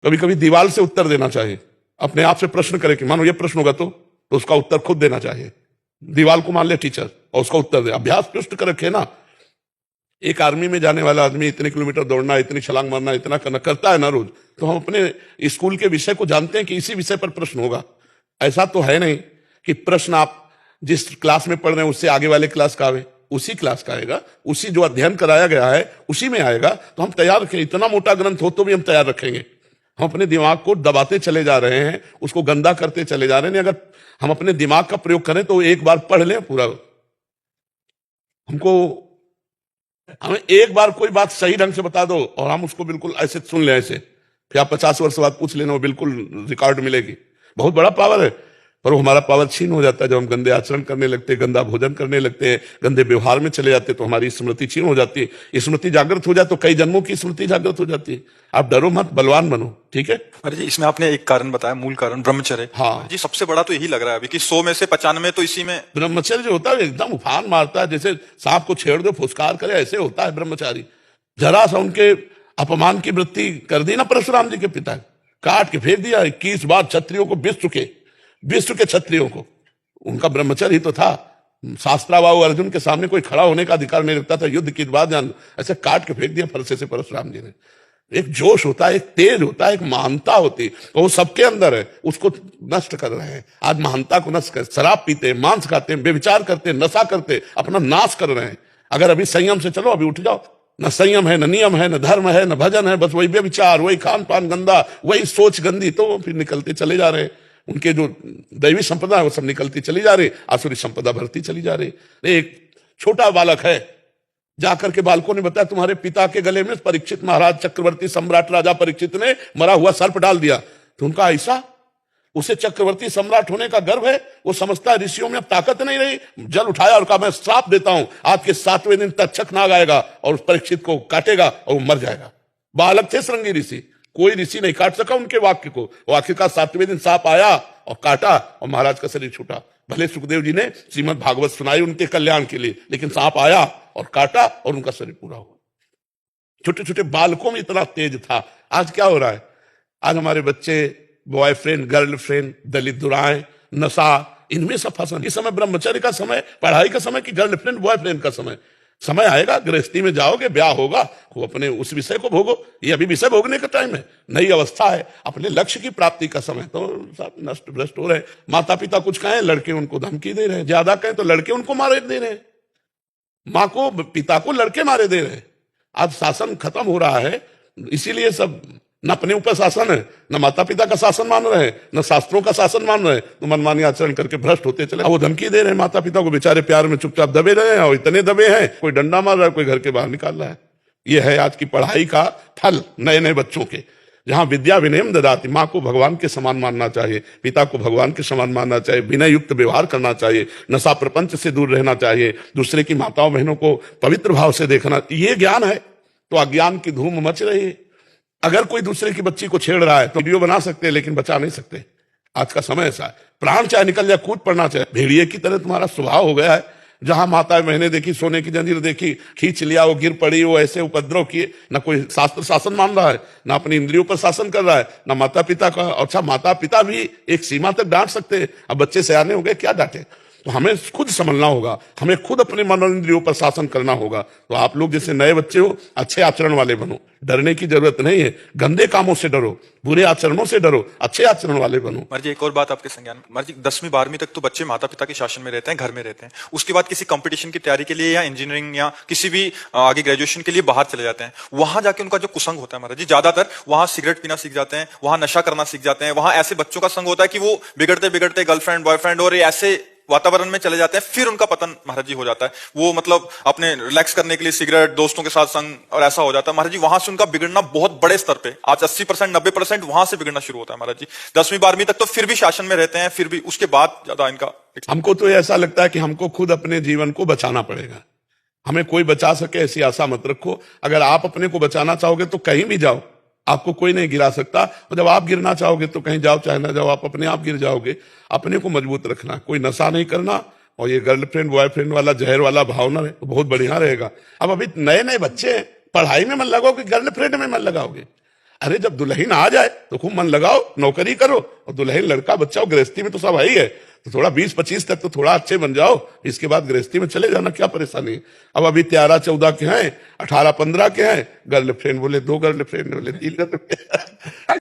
कभी कभी दीवार से उत्तर देना चाहिए, अपने आप से प्रश्न करे कि मानो ये प्रश्न होगा तो उसका उत्तर खुद देना चाहिए। दीवार को मान ले टीचर और उसका उत्तर दे, अभ्यास पृष्ठ कर रखे ना। एक आर्मी में जाने वाला आदमी इतने किलोमीटर दौड़ना, इतनी छलांग मारना, इतना करना करता है ना रोज, तो हम अपने स्कूल के विषय को जानते हैं कि इसी विषय पर प्रश्न होगा। ऐसा तो है नहीं कि प्रश्न आप जिस क्लास में पढ़ रहे हैं उससे आगे वाले क्लास का आवे, उसी क्लास का आएगा, उसी जो अध्ययन कराया गया है उसी में आएगा। तो हम तैयार रखें, इतना मोटा ग्रंथ हो तो भी हम तैयार रखेंगे। हम अपने दिमाग को दबाते चले जा रहे हैं, उसको गंदा करते चले जा रहे हैं। अगर हम अपने दिमाग का प्रयोग करें तो एक बार पढ़ लें पूरा। हमें एक बार कोई बात सही ढंग से बता दो और हम उसको बिल्कुल ऐसे सुन लें, ऐसे फिर आप 50 वर्ष बाद पूछ लेना, वो बिल्कुल रिकॉर्ड मिलेगी। बहुत बड़ा पावर है, पर वो हमारा पावर छीन हो जाता है जब हम गंदे आचरण करने लगते हैं, गंदा भोजन करने लगते हैं, गंदे व्यवहार में चले जाते हैं, तो हमारी स्मृति छीन हो जाती है। स्मृति जागृत हो जाए तो कई जन्मों की स्मृति जागृत हो जाती है। आप डरो मत, बलवान बनो, ठीक है। अरे जी, इसमें आपने एक कारण बताया, मूल कारण ब्रह्मचर्य। हाँ जी, सबसे बड़ा तो यही लग रहा है अभी कि 100 में से 95 तो इसी में। ब्रह्मचर्य जो होता है एकदम उफान मारता है, जैसे सांप को छेड़ दो फुसकार करे, ऐसे होता है ब्रह्मचारी। जरा सा उनके अपमान की वृत्ति कर दी ना परशुराम जी के पिता, काट के फेंक दिया। 21 बार क्षत्रियों को विश्व के क्षत्रियों को, उनका ब्रह्मचर्य ही तो था। शास्त्राबाहु अर्जुन के सामने कोई खड़ा होने का अधिकार नहीं रखता था, युद्ध की बात जान, ऐसे काट के फेंक दिया फरसे से परशुराम जी ने। एक जोश होता है, एक तेज होता है, एक महानता होती है, वो सबके अंदर है, उसको नष्ट कर रहे हैं। आज महानता को नष्ट कर, शराब पीते, मांस खाते, व्यभिचार करते, नशा करते, अपना नाश कर रहे हैं। अगर अभी संयम से चलो, अभी उठ जाओ। न संयम है, न नियम है, न धर्म है, न भजन है, बस वही व्यभिचार, वही खान पान गंदा, वही सोच गंदी, तो फिर निकलते चले जा रहे हैं। उनके जो दैवी संपदा है वो सब निकलती चली जा रही, आसुरी संपदा भरती चली जा रही। एक छोटा बालक है, जाकर के बालकों ने बताया तुम्हारे पिता के गले में परीक्षित महाराज चक्रवर्ती सम्राट राजा परीक्षित ने मरा हुआ सर्प डाल दिया। तो उनका ऐसा, उसे चक्रवर्ती सम्राट होने का गर्व है, वो समझता है ऋषियों में अब ताकत नहीं रही। जल उठाया और कहा मैं श्राप देता हूं, आज के 7वें दिन तक्षक नाग आएगा और उस परीक्षित को काटेगा और वो मर जाएगा। बालक थे श्रृंगी ऋषि, कोई ऋषि नहीं काट सका उनके वाक्य को। वो आखिरकार 7वें दिन सांप आया और काटा और महाराज का शरीर छूटा। भले सुखदेव जी ने श्रीमद् भागवत सुनाई उनके कल्याण के लिए, लेकिन सांप आया और काटा और उनका शरीर पूरा हुआ। छोटे छोटे बालकों में इतना तेज था। आज क्या हो रहा है? आज हमारे बच्चे बॉयफ्रेंड, गर्लफ्रेंड, दलित दुराएं, नशा, इनमें सब फंसन। इस समय ब्रह्मचर्य का समय, पढ़ाई का समय कि गर्लफ्रेंड बॉयफ्रेंड का समय? समय आएगा, गृहस्थी में जाओगे, ब्याह होगा, वो अपने उस विषय को भोगो। ये अभी विषय भोगने का टाइम है, नई अवस्था है, अपने लक्ष्य की प्राप्ति का समय। तो सब नष्ट भ्रष्ट हो रहे हैं। माता पिता कुछ कहें, लड़के उनको धमकी दे रहे हैं, ज्यादा कहें तो लड़के उनको मारे दे रहे हैं, माँ को पिता को लड़के मारे दे रहे हैं। आज शासन खत्म हो रहा है, इसीलिए सब न अपने ऊपर शासन है, न माता पिता का शासन मान रहे हैं, न शास्त्रों का शासन मान रहे हैं, तो मनमानी आचरण करके भ्रष्ट होते चले। वो धमकी दे रहे हैं माता पिता को, बेचारे प्यार में चुपचाप दबे रहे हैं, और इतने दबे हैं, कोई डंडा मार रहा है, कोई घर के बाहर निकाल रहा है। ये है आज की पढ़ाई का फल नए नए बच्चों के, जहां विद्या विनयम ददाति। माँ को भगवान के समान मानना चाहिए, पिता को भगवान के समान मानना चाहिए, विनय युक्त व्यवहार करना चाहिए, नशा प्रपंच से दूर रहना चाहिए, दूसरे की माताओं बहनों को पवित्र भाव से देखना। ये ज्ञान है। तो अज्ञान की धूम मच रही है। अगर कोई दूसरे की बच्ची को छेड़ रहा है तो वीडियो बना सकते हैं, लेकिन बचा नहीं सकते। आज का समय ऐसा है, प्राण चाहे निकल जाए, कूद पड़ना चाहिए। भेड़िए की तरह तुम्हारा स्वभाव हो गया है। जहां माताएं बहनें देखी, सोने की जंजीर देखी, खींच लिया, वो गिर पड़ी, वो ऐसे उपद्रव किए। ना कोई शास्त्र शासन मान रहा है, ना अपनी इंद्रियों पर शासन कर रहा है, ना माता पिता का। अच्छा, माता पिता भी एक सीमा तक डांट सकते हैं, अब बच्चे सयाने हो गए, क्या डांटे? तो हमें खुद समझना होगा, हमें खुद अपने मन और इंद्रियों पर शासन करना होगा। तो आप लोग जैसे नए बच्चे हो, अच्छे आचरण वाले बनो, डरने की जरूरत नहीं है। गंदे कामों से डरो, बुरे आचरणों से डरो, अच्छे आचरण वाले बनो। मर्जी, एक और बात आपके संज्ञान में, मर्जी 10वीं 12वीं तक तो बच्चे माता पिता के शासन में रहते हैं, घर में रहते हैं। उसके बाद किसी कंपटीशन की तैयारी के लिए या इंजीनियरिंग या किसी भी आगे ग्रेजुएशन के लिए बाहर चले जाते हैं। वहां जाके उनका जो कुसंग होता है महाराज जी, ज्यादातर वहां सिगरेट पीना सीख जाते हैं, वहां नशा करना सीख जाते हैं, वहां ऐसे बच्चों का संग होता है कि वो बिगड़ते बिगड़ते गर्लफ्रेंड बॉयफ्रेंड और ऐसे वातावरण में चले जाते हैं। फिर उनका पतन महाराज जी हो जाता है। वो मतलब अपने रिलैक्स करने के लिए सिगरेट, दोस्तों के साथ संग, और ऐसा हो जाता है महाराज जी। वहां से उनका बिगड़ना बहुत बड़े स्तर पे, आज 80% 90% वहां से बिगड़ना शुरू होता है महाराज जी। 10वीं 12वीं तक तो फिर भी शासन में रहते हैं, फिर भी उसके बाद ज्यादा इनका। हमको तो ऐसा लगता है कि हमको खुद अपने जीवन को बचाना पड़ेगा। हमें कोई बचा सके ऐसी आशा मत रखो। अगर आप अपने को बचाना चाहोगे तो कहीं भी जाओ, आपको कोई नहीं गिरा सकता। और जब आप गिरना चाहोगे तो कहीं जाओ चाहे ना जाओ, आप अपने आप गिर जाओगे। अपने को मजबूत रखना, कोई नशा नहीं करना, और ये गर्लफ्रेंड बॉयफ्रेंड वाला जहर वाला भाव ना रहे तो बहुत बढ़िया रहेगा। अब अभी नए नए बच्चे हैं, पढ़ाई में मन लगाओगे, गर्लफ्रेंड में मन लगाओगे? अरे जब दुल्हन आ जाए तो खूब मन लगाओ, नौकरी करो, और दुल्हन लड़का बच्चा हो, गृहस्थी में तो सब है ही है, तो थोड़ा 20-25 तक तो थोड़ा अच्छे बन जाओ, इसके बाद गृहस्थी में चले जाना, क्या परेशानी है। अब अभी 13-14 के हैं, 18-15 के हैं, गर्लफ्रेंड बोले 2 गर्लफ्रेंड बोले 3 गर्लफ्रेंड